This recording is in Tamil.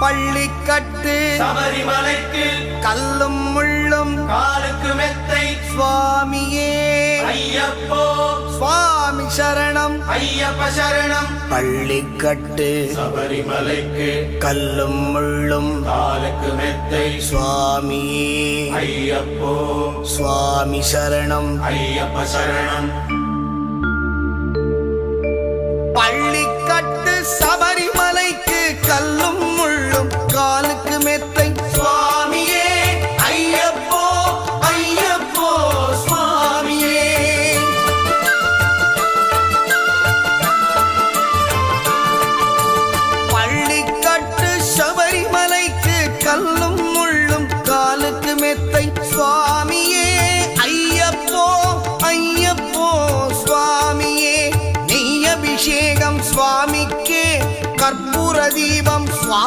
பள்ளிக்கட்டு சபரிமலைக்கு கல்லும் முள்ளும் காலுக்கு மெத்தை சுவாமியே ஐயப்போ சுவாமி சரணம் ஐயப்ப சரணம் பள்ளிக்கட்டு சபரிமலைக்கு கல்லும் முள்ளும் காலுக்கு மெத்தை சுவாமியே ஐயப்போ சுவாமி சரணம் ஐயப்ப சரணம் பள்ளிக்கட்டு சபரிமலைக்கு கல்லும் முள்ளும் காலுக்கு மெத்தை சுவாமியே ஐயப்போ ஐயப்போ சுவாமியே பள்ளிக்கட்டு சபரிமலைக்கு கல்லும் முள்ளும் காலுக்கு மெத்தை சுவாமியே ஐயப்போ ஐயப்போ சுவாமியே நெய் அபிஷேகம் சுவாமிக்கே கற்பூர தீபம் சுவாமி